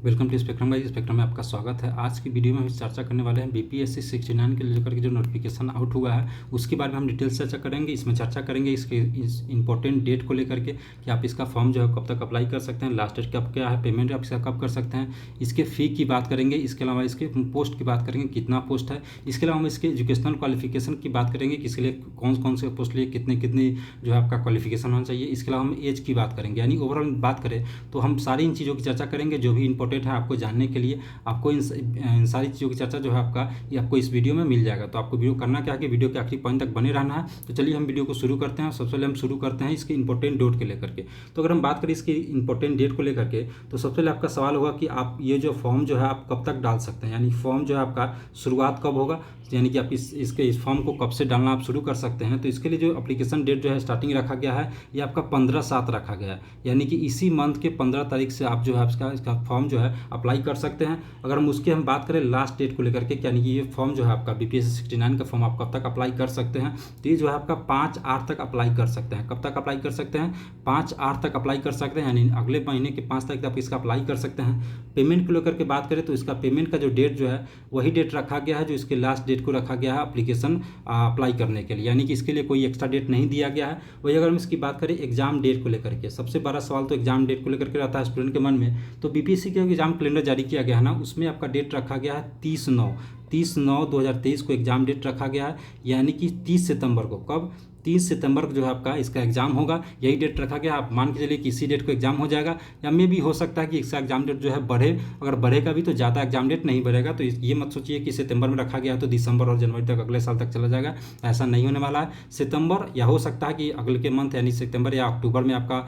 Welcome to spectrum भाई। Spectrum में आपका स्वागत है। आज की वीडियो में हम चर्चा करने वाले हैं बीपीएससी 69 के लेकर के जो नोटिफिकेशन आउट हुआ है उसके बारे में हम डिटेल्स चर्चा करेंगे। इसमें चर्चा करेंगे इसके इंपॉर्टेंट डेट को लेकर के कि आप इसका फॉर्म जो है कब तक अप्लाई कर सकते हैं, लास्ट डेट कब क्या है, पेमेंट आप इसका कब कर सकते हैं, इसके फ़ी की बात करेंगे, इसके अलावा इसके पोस्ट की बात करेंगे कितना पोस्ट है, इसके अलावा हम इसके एजुकेशनल क्वालिफिकेशन की बात करेंगे कि इसके लिए कौन कौन से पोस्ट लिए कितनी जो है आपका क्वालिफिकेशन होना चाहिए। इसके अलावा हम एज की बात करेंगे, यानी ओवरऑल बात करें तो हम सारी इन चीज़ों की चर्चा करेंगे जो भी इंपॉर्टेंट है आपको जानने के लिए। आपको इन सारी चीज़ों की चर्चा जो है ये आपको इस वीडियो में मिल जाएगा। तो आपको वीडियो करना क्या है कि वीडियो के आखिरी पॉइंट तक बने रहना है। तो चलिए हम वीडियो को शुरू करते हैं। सबसे पहले हम शुरू करते हैं इसके इंपॉर्टेंट डेट को लेकर के। तो अगर हम बात करें इसकी इंपॉर्टेंट डेट को लेकर के तो सबसे पहले आपका सवाल होगा कि आप ये जो फॉर्म जो है आप कब तक डाल सकते हैं, यानी फॉर्म जो है आपका शुरुआत कब होगा, यानी कि आप इस फॉर्म को कब से डालना आप शुरू कर सकते हैं। तो इसके लिए जो एप्लीकेशन डेट जो है स्टार्टिंग रखा गया है ये आपका 15/7 रखा गया है, यानी कि इसी मंथ के 15 तारीख से आप जो है इसका फॉर्म जो है अप्लाई कर सकते हैं। अगर हम बात करें लास्ट डेट को लेकर के, यानी कि ये फॉर्म जो है आपका बीपीएससी 69 का फॉर्म आप कब तक अप्लाई कर सकते हैं, तो ये जो है आपका 5/8 तक अप्लाई कर सकते हैं। कब तक अप्लाई कर सकते हैं? 5/8 तक अप्लाई कर सकते हैं, यानी अगले महीने के 5 तारीख तक आप इसका अप्लाई कर सकते हैं। पेमेंट को लेकर के बात करें तो इसका पेमेंट का जो डेट जो है वही डेट रखा गया है जो इसके लास्ट डेट को रखा गया है एप्लीकेशन अप्लाई करने के लिए, यानी कि इसके लिए कोई एक्स्ट्रा डेट नहीं दिया गया है। वही अगर हम इसकी बात करें एग्जाम डेट को लेकर के, सबसे बड़ा सवाल तो एग्जाम डेट को लेकर के रहता है स्टूडेंट के मन में। तो बीपीएससी का एग्जाम कैलेंडर जारी किया गया है ना, उसमें आपका डेट रखा गया है 30/9/2023 को एग्जाम डेट रखा गया है, यानी कि 30 सितंबर को। कब? 30 सितंबर को जो है आपका इसका एग्जाम होगा, यही डेट रखा गया। आप मान के चलिए कि इसी डेट को एग्जाम हो जाएगा, या मे भी हो सकता है कि इसका एग्जाम डेट जो है बढ़े। अगर बढ़ेगा भी तो ज़्यादा एग्जाम डेट नहीं बढ़ेगा। तो ये मत सोचिए कि सितंबर में रखा गया तो दिसंबर और जनवरी तक अगले साल तक चला जाएगा, ऐसा नहीं होने वाला है। सितंबर या हो सकता है कि अगले के मंथ यानी सितंबर या अक्टूबर में आपका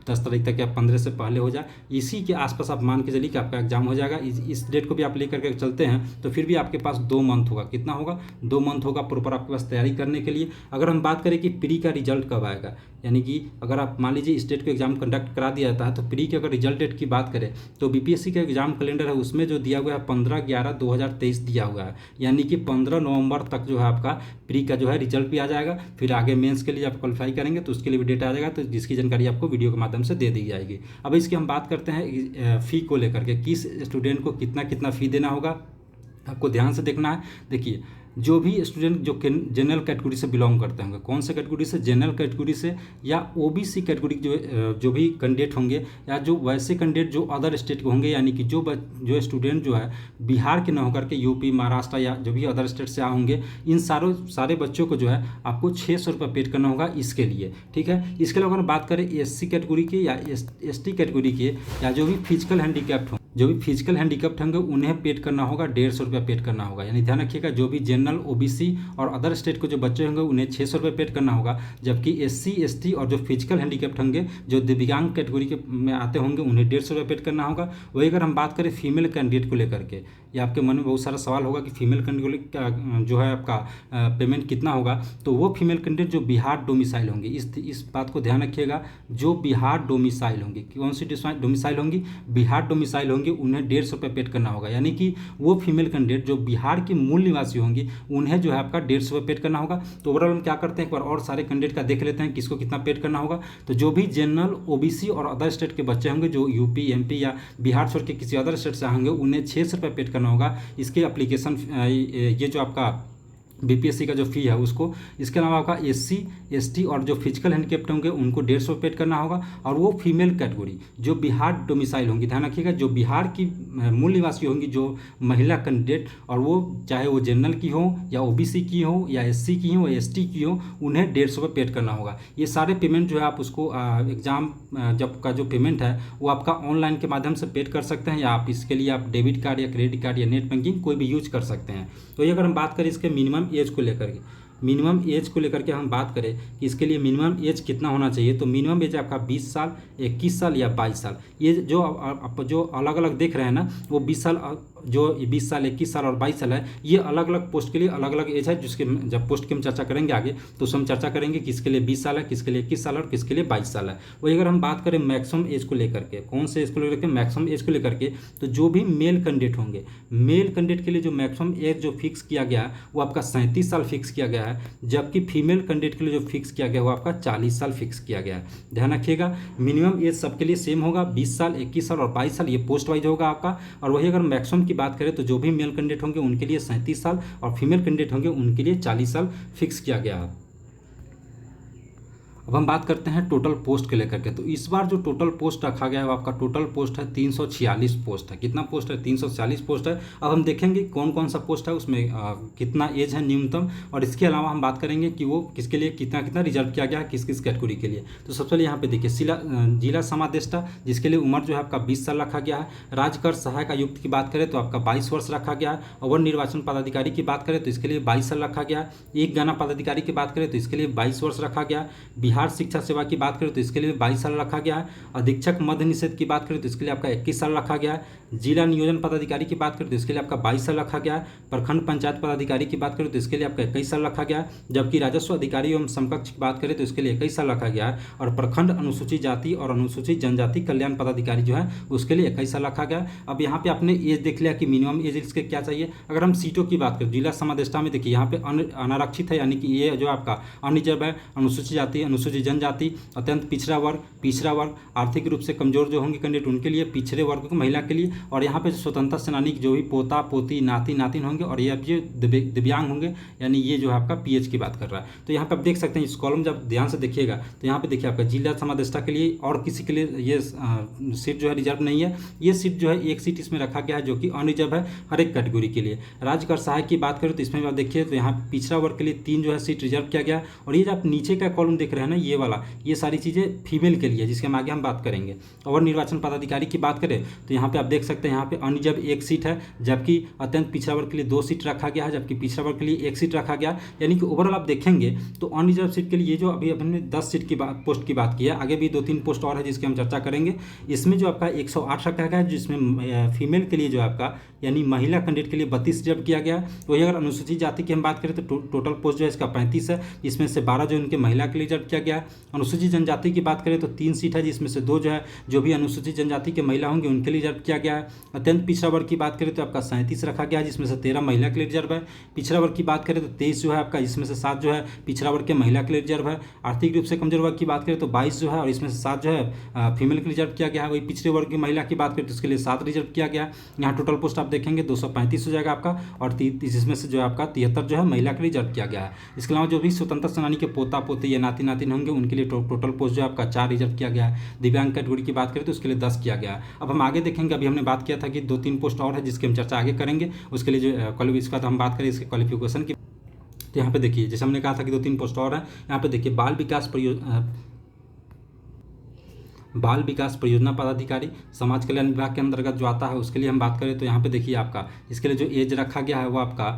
10 तारीख तक या 15 से पहले हो जाए, इसी के आसपास आप मान के चलिए कि आपका एग्जाम हो जाएगा। इस डेट को भी आप लेकर के चलते हैं तो फिर भी आपके पास 2 मंथ होगा। कितना होगा? 2 मंथ होगा प्रॉपर आपके पास तैयारी करने के लिए। अगर हम बात करें कि प्री का रिजल्ट कब आएगा, यानी कि अगर आप मान लीजिए इस डेट को एग्जाम कंडक्ट करा दिया जाता है तो प्री के अगर रिजल्ट डेट की बात करें तो बीपीएससी का एग्जाम कैलेंडर है उसमें जो दिया हुआ है 15/11/2023 दिया हुआ है, यानी कि 15 नवंबर तक जो है आपका प्री का जो है रिजल्ट भी आ जाएगा। फिर आगे मेंस के लिए आप क्वालिफाई करेंगे तो उसके लिए भी डेट आ जाएगा, तो जिसकी जानकारी आपको वीडियो के माध्यम से दे दी जाएगी। अब इसकी हम बात करते हैं फ़ी को लेकर के, किस स्टूडेंट को कितना कितना फ़ी देना होगा, आपको ध्यान से देखना है। देखिए, जो भी स्टूडेंट जो जनरल कैटेगरी से बिलोंग करते होंगे, कौन से कैटेगरी से? जनरल कैटेगरी से, या ओबीसी कैटेगरी जो भी कैंडिडेट होंगे, या जो वैसे कैंडिडेट जो अदर स्टेट के होंगे, यानी कि जो स्टूडेंट जो है बिहार के न होकर के यूपी, महाराष्ट्र या जो भी अदर स्टेट से आए होंगे, इन सारे बच्चों को जो है आपको 600 रुपये पेड करना होगा इसके लिए, ठीक है। इसके अलावा अगर बात करें एससी कैटेगरी के या एसटी कैटेगरी के, या जो भी फिजिकल हैंडीकैप्ड होंगे उन्हें पेड करना होगा 150 रुपये पेड करना होगा। यानी ध्यान रखिएगा, जो भी जनरल, ओबीसी और अदर स्टेट को जो बच्चे होंगे उन्हें 600 रुपये पेड करना होगा, जबकि एससी, एसटी और जो फिजिकल हैंडीकैप्ड होंगे, जो दिव्यांग कैटेगरी के में आते होंगे, उन्हें 150 रुपये पेड करना होगा। वही अगर हम बात करें फीमेल कैंडिडेट को लेकर के, या आपके मन में बहुत सारा सवाल होगा कि फीमेल कैंडिडेट का जो है आपका पेमेंट कितना होगा, तो वो फीमेल कैंडिडेट जो बिहार डोमिसाइल होंगे, इस बात को ध्यान रखिएगा, जो बिहार डोमिसाइल होंगी, कौन सी डोमिसाइल होंगी? बिहार डोमिसाइल होंगी, उन्हें 150 रुपये पेड करना होगा। यानी कि वो फीमेल कैंडिडेट जो बिहार की मूल निवासी होंगी उन्हें जो है आपका 150 रुपये पेड करना होगा। तो ओवरऑल हम क्या करते हैं, एक बार और सारे कैंडिडेट का देख लेते हैं किसको कितना पेड करना होगा। तो जो भी जनरल, ओबीसी और अदर स्टेट के बच्चे होंगे जो यूपी, एमपी या बिहार छोड़ के किसी अदर स्टेट से आएंगे, उन्हें 600 रुपये पेड करना होगा। इसके एप्लीकेशन ये जो आपका बीपीएससी का जो फ़ी है उसको। इसके अलावा आपका एससी, एसटी और जो फिजिकल हैंडीकैप्ड होंगे उनको 150 पेड करना होगा। और वो फीमेल कैटेगरी जो बिहार डोमिसाइल होंगी, ध्यान रखिएगा, जो बिहार की मूल निवासी होंगी, जो महिला कैंडिडेट, और वो चाहे वो जनरल की हो या ओबीसी की हो या एससी की हो या एसटी की हो, उन्हें 150 रुपये पेड करना होगा। ये सारे पेमेंट जो है आप उसको एग्ज़ाम जब का जो पेमेंट है वो आपका ऑनलाइन के माध्यम से पेड कर सकते हैं, या आप इसके लिए आप डेबिट कार्ड या क्रेडिट कार्ड या नेट बैंकिंग कोई भी यूज कर सकते हैं। तो ये अगर हम बात करें इसके मिनिमम एज को लेकर के हम बात करें कि इसके लिए मिनिमम एज कितना होना चाहिए, तो मिनिमम एज आपका 20 साल, 21 साल या 22 साल। ये जो अलग अलग देख रहे हैं ना, वो 20 साल जो 20 साल, 21 साल और 22 साल है, ये अलग अलग पोस्ट के लिए अलग अलग एज है, जिसके जब पोस्ट की हम चर्चा करेंगे आगे तो उसमें हम चर्चा करेंगे किसके लिए 20 साल है, किसके लिए 21 साल है और किसके लिए 22 साल है। वही अगर हम बात करें मैक्सिमम एज को लेकर के, कौन से एज को लेकर के, मैक्सिमम एज को लेकर के, तो जो भी मेल कैंडिडेट होंगे, मेल कैंडिडेट के लिए जो मैक्सिमम एज जो फिक्स किया गया है वो आपका 37 साल फिक्स किया गया है, जबकि फीमेल कैंडिडेट के लिए जो फिक्स किया गया है वो आपका 40 साल फिक्स किया गया है। ध्यान रखिएगा, मिनिमम एज सबके लिए सेम होगा, 20 साल, 21 साल और 22 साल, ये पोस्ट वाइज होगा आपका। और वही अगर मैक्सिमम की बात करें तो जो भी मेल कैंडिडेट होंगे उनके लिए 37 साल और फीमेल कैंडिडेट होंगे उनके लिए 40 साल फिक्स किया गया है। अब हम बात करते हैं टोटल पोस्ट के लेकर के। तो इस बार जो टोटल पोस्ट रखा गया है वो आपका टोटल पोस्ट है 346 पोस्ट है। कितना पोस्ट है? 346 पोस्ट है। अब हम देखेंगे कौन कौन सा पोस्ट है, उसमें कितना एज है न्यूनतम, और इसके अलावा हम बात करेंगे कि वो किसके लिए कितना कितना रिजर्व किया गया है, किस किस कैटेगरी के लिए। तो सबसे पहले यहाँ पे देखिए जिला समादेष्टा, जिसके लिए उम्र जो है आपका 20 साल रखा गया है। राजकर सहायक आयुक्त की बात करें तो आपका 22 वर्ष रखा गया है। अवर निर्वाचन पदाधिकारी की बात करें तो इसके लिए 22 साल रखा गया है। एक गाना पदाधिकारी की बात करें तो इसके लिए 22 वर्ष रखा गया है। बिहार शिक्षा सेवा की बात करें तो इसके लिए 22 साल रखा गया है। अधीक्षक मद्य निषेध की बात करें तो इसके लिए आपका 21 साल रखा गया है। जिला नियोजन पदाधिकारी की बात करें तो इसके लिए आपका 22 साल रखा गया है। प्रखंड पंचायत पदाधिकारी की बात करें तो इसके लिए आपका 21 साल रखा गया है। जबकि राजस्व अधिकारी एवं समकक्ष की बात करें तो इसके लिए 21 साल रखा गया है। और प्रखंड अनुसूचित जाति और अनुसूचित जनजाति कल्याण पदाधिकारी जो है उसके लिए 21 साल रखा गया है। अब यहाँ पे आपने एज देख लिया कि मिनिमम एज इसके क्या चाहिए। अगर हम सीटों की बात करें, जिला समादेष्टा में देखिए यहाँ पे अनारक्षित है, यानी कि ये जो आपका अनरिजर्व है, अनुसूचित जाति, अनुसूचित जनजाति, अत्यंत पिछड़ा वर्ग, आर्थिक रूप से कमजोर जो होंगे कैंडिडेट उनके लिए, पिछड़े वर्ग को महिला के लिए, और यहाँ पे स्वतंत्रता सेनानी जो भी पोता पोती नाती नातिन होंगे, और ये अब जो दिव्यांग होंगे, यानी ये जो है आपका पीएच की बात कर रहा है। तो यहाँ पे आप देख सकते हैं इस कॉलम जब ध्यान से देखिएगा तो यहाँ पे देखिए आपका जिला समादेष्टा के लिए और किसी के लिए ये सीट जो है रिजर्व नहीं है। ये सीट जो है एक सीट इसमें रखा गया है जो कि अनरिजर्व है हर एक कैटेगरी के लिए। राजकर सहायक की बात करें तो इसमें आप देखिए तो यहाँ पिछड़ा वर्ग के लिए 3 जो है सीट रिजर्व किया गया। और ये जो आप नीचे का कॉलम देख रहे हैं ना, ये वाला, ये सारी चीज़ें फीमेल के लिए, जिसके हम आगे हम बात करेंगे। और निर्वाचन पदाधिकारी की बात करें तो यहाँ पे आप देख सकते हैं यहाँ पे अनरिजर्व 1 सीट है, जबकि अत्यंत पिछड़ा वर्ग के लिए 2 सीट रखा गया है, जबकि पिछड़ा वर्ग के लिए 1 सीट रखा गया। यानी कि ओवरऑल आप देखेंगे तो अनरिजर्व सीट के लिए ये जो अभी हमने 10 सीट की पोस्ट की बात की है, आगे भी 2-3 पोस्ट और है जिसकी हम चर्चा करेंगे। इसमें जो आपका 108 रखा गया है, जिसमें फीमेल के लिए जो आपका यानी महिला कैंडिडेट के लिए 32 रिजर्व किया गया। वही अगर अनुसूचित जाति की हम बात करें तो टोटल पोस्ट जो है इसका 35 है, इसमें से 12 जो उनके महिला के लिए रिजर्व किया गया है। अनुसूचित जनजाति की बात करें तो 3 सीट है, जिसमें से 2 जो है जो भी अनुसूचित जनजाति के महिला होंगे उनके लिए रिजर्व किया गया है। अत्यंत पिछड़ा वर्ग की बात करें तो आपका 37 रखा गया है, जिसमें से 13 महिला के लिए रिजर्व है। पिछड़ा वर्ग की बात करें तो 23 जो है आपका, इसमें से 7 जो है पिछड़ा वर्ग के महिला के लिए रिजर्व है। आर्थिक रूप से कमजोर वर्ग की बात करें तो 22 जो है, और इसमें से 7 जो है फीमेल के लिए रिजर्व किया गया है। वही पिछड़े वर्ग की महिला की बात करें तो इसके लिए 7 रिजर्व किया गया। यहाँ टोटल पोस्ट आप देखेंगे 235 हो जाएगा आपका, और इसमें से जो है आपका 73 जो है महिला के लिए रिजर्व किया गया है। इसके अलावा जो भी स्वतंत्रता सेनानी के पोता पोती या नाती नातिन होंगे उनके लिए टोटल पोस्ट जो है आपका 4 रिजर्व किया गया है। दिव्यांग कैटेगरी की बात करें तो उसके लिए 10 किया गया है। अब हम आगे देखेंगे, अभी हमने बात किया था कि 2-3 पोस्ट और है जिसकी हम चर्चा आगे करेंगे। उसके लिए जो इसका हम बात करें इसके क्वालिफिकेशन की, तो यहाँ पे देखिए जैसे हमने कहा था कि 2-3 पोस्ट और है। यहाँ पे देखिए बाल विकास परियोजना पदाधिकारी समाज कल्याण विभाग के अंतर्गत जो आता है उसके लिए हम बात करें तो यहाँ पे देखिए आपका इसके लिए जो एज रखा गया है वो आपका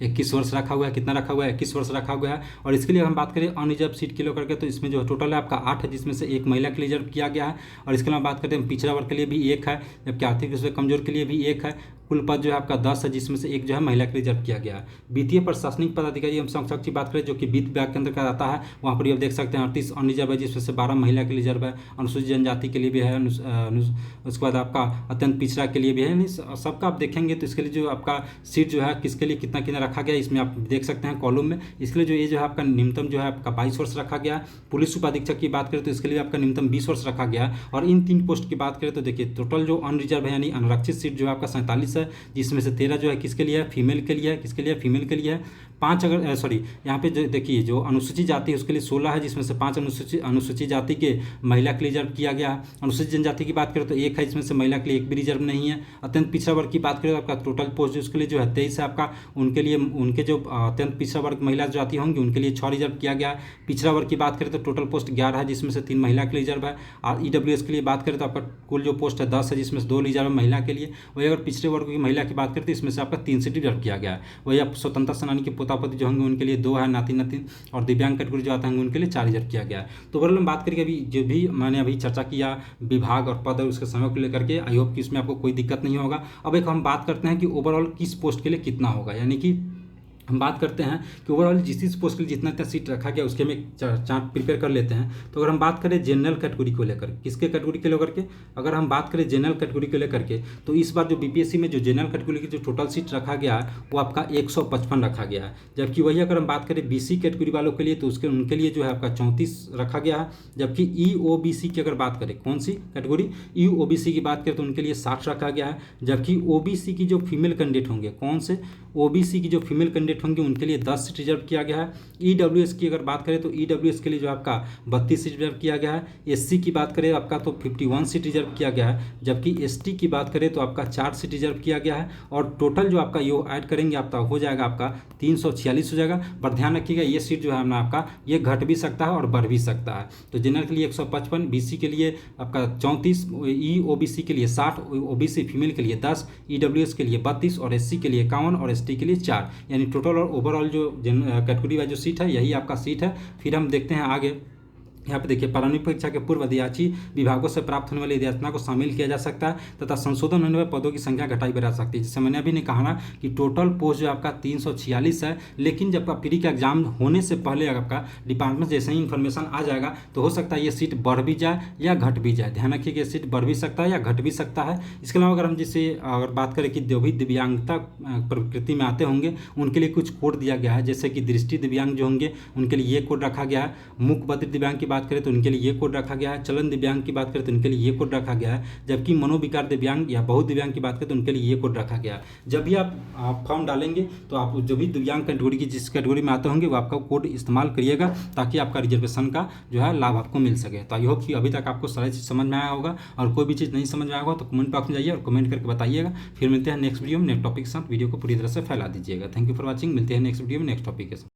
21 वर्ष रखा हुआ है। कितना रखा हुआ है? 21 वर्ष रखा हुआ है। और इसके लिए हम बात करें अनरिजर्व सीट के लिए करके तो इसमें जो टोटल है आपका 8 है, जिसमें से 1 महिला के लिए रिजर्व किया गया है। और इसके अलावा बात करते हैं पिछड़ा वर्ग के लिए भी 1 है, जबकि आर्थिक रूप से कमजोर के लिए भी 1 है। कुल पद जो है आपका 10 है, जिसमें से 1 जो है महिला के लिए रिजर्व किया गया है। वित्तीय प्रशासनिक पदाधिकारी हम समकक्ष की बात करें जो कि वित्त विभाग के अंतर्गत आता है, वहाँ पर आप देख सकते हैं 38 अनरिजर्व है, जिसमें से 12 महिला के लिए रिजर्व है। अनुसूचित जनजाति के लिए भी है, उसके बाद आपका अत्यंत पिछड़ा के लिए भी है। सबका आप देखेंगे तो इसके लिए जो आपका सीट जो है किसके लिए कितना कितना रखा गया इसमें आप देख सकते हैं कॉलम में। इसके लिए जो ये जो है आपका न्यूनतम जो है आपका 22 वर्ष रखा गया। पुलिस उपाधीक्षक की बात करें तो इसके लिए आपका न्यूनतम 20 वर्ष रखा गया। और इन 3 पोस्ट की बात करें तो देखिए टोटल जो अनरिजर्व है यानी अनारक्षित सीट जो है आपका 47 है, जिसमें से 13 जो है किसके लिए है? फीमेल के लिए है। किसके लिए? फीमेल के लिए है। 5 अगर यहाँ पे जो देखिए जो अनुसूचित जाति है उसके लिए 16 है, जिसमें से 5 अनुसूचित जाति के महिला के लिए रिजर्व किया गया है। अनुसूचित जनजाति की बात करें तो 1 है, इसमें से महिला के लिए 1 भी रिजर्व नहीं है। अत्यंत पिछड़ा वर्ग की बात करें तो आपका टोटल पोस्ट उसके लिए जो है 23 है आपका। उनके लिए उनके जो अत्यंत पिछड़ा वर्ग महिला जाति होंगी उनके लिए 6 रिजर्व किया गया। पिछड़ा वर्ग की बात करें तो टोटल पोस्ट 11 है, जिसमें से 3 महिला के लिए रिजर्व है। और EWS के लिए बात करें तो आपका कुल जो पोस्ट है 10 है, जिसमें से 2 रिजर्व है महिला के लिए। वही अगर पिछड़े वर्ग की महिला की बात करें तो इसमें से आपका 3 सीट रिजर्व किया गया है। वही आप स्वतंत्रता सेनानी के पोता पोतापोती जो होंगे उनके लिए 2 है, नाती नातिन, और दिव्यांग कैटेगरी जो आता है उनके लिए 4 रिजर्व किया गया है। तो ओवरऑल हम बात करेंगे अभी जो भी मैंने अभी चर्चा किया विभाग और पद और उसके समय को लेकर के, आई होप कि इसमें आपको कोई दिक्कत नहीं होगा। अब एक हम बात करते हैं कि ओवरऑल किस पोस्ट के लिए कितना होगा, यानी कि हम बात करते हैं कि ओवरऑल जिस पोस्ट के लिए जितना इतना सीट रखा गया उसके हम एक चार्ट प्रिपेयर कर लेते हैं। तो अगर हम बात करें जनरल कैटेगरी को लेकर, किसके कैटेगरी के लेकर के, अगर हम बात करें जनरल कैटेगरी को लेकर के, तो इस बार जो बीपीएससी में जो जनरल कैटेगरी की जो टोटल सीट रखा गया है वो आपका 155 रखा गया है। जबकि वही अगर हम बात करें बीसी कैटेगरी वालों के लिए तो उनके लिए जो है आपका 34 रखा गया है। जबकि ईओबीसी की अगर बात करें, कौन सी कैटेगरी, ईओबीसी की बात करें तो उनके लिए 60 रखा गया है। जबकि ओबीसी की जो फीमेल कैंडिडेट होंगे, कौन से, ओबीसी की जो फीमेल कैंडिडेट होंगे उनके लिए 10 सीट रिजर्व किया गया है। ईडब्ल्यूएस की अगर बात करें तो ईडब्ल्यूएस के लिए जो आपका 32 सीट रिजर्व किया गया है। एससी की बात करें आपका तो 51 सीट रिजर्व किया गया है। जबकि एसटी की बात करें तो आपका 4 सीट रिजर्व किया गया है। और टोटल जो आपका ये ऐड करेंगे आपका हो जाएगा आपका 346 हो जाएगा। पर ध्यान रखिएगा ये सीट जो है ना आपका ये घट भी सकता है और बढ़ भी सकता है। तो जनरल के लिए 155, बीसी के लिए आपका 34, ईओबीसी के लिए 60, ओबीसी फीमेल के लिए 10, ईडब्ल्यूएस के लिए 32 और एससी के लिए 51 और एसटी के लिए 4, यानी टोटल और ओवरऑल जो कैटेगरी वाइज जो सीट है यही आपका सीट है। फिर हम देखते हैं आगे। यहाँ पे देखिए प्रारंभिक परीक्षा के पूर्व अध्याची विभागों से प्राप्त होने वाली विद्यार्थियों को शामिल किया जा सकता है तथा संशोधन होने वाले पदों की संख्या घटाई बढ़ा सकती है। जैसे मैंने अभी ने कहा ना कि टोटल पोस्ट जो आपका 346 है, लेकिन जब प्री का एग्जाम होने से पहले आपका डिपार्टमेंट जैसे ही इन्फॉर्मेशन आ जाएगा तो हो सकता है ये सीट बढ़ भी जाए या घट भी जाए। ध्यान रखिए कि सीट बढ़ भी सकता है या घट भी सकता है। इसके अलावा अगर हम जैसे अगर बात करें कि जो भी दिव्यांगता प्रकृति में आते होंगे उनके लिए कुछ कोड दिया गया है, जैसे कि दृष्टि दिव्यांग जो होंगे उनके लिए ये कोड रखा गया है। मूक बधिर दिव्यांग की बात करें तो उनके लिए ये कोड रखा गया है। चलन दिव्यांग की बात करें तो उनके लिए ये कोड रखा गया है। जबकि मनोविकार दिव्यांग या बहुत दिव्यांग की बात करें तो उनके लिए ये कोड रखा गया है। जब भी आप फॉर्म डालेंगे तो आप जो भी दिव्यांग कैटेगरी की जिस कैटेगरी में आते होंगे वो आपका कोड इस्तेमाल करिएगा ताकि आपका रिजर्वेशन का जो है लाभ आपको मिल सके। तो आई होप कि अभी तक आपको सारी चीज़ समझ में आया होगा, और कोई भी चीज़ नहीं समझ में आया होगा तो कमेंट बॉक्स में जाइए और कमेंट करके बताइएगा। फिर मिलते हैं नेक्स्ट वीडियो में नेक्स्ट टॉपिक के साथ। वीडियो को पूरी तरह से फैला दीजिएगा। Thank you for watching. मिलते हैं नेक्स्ट वीडियो में नेक्स्ट टॉपिक के साथ।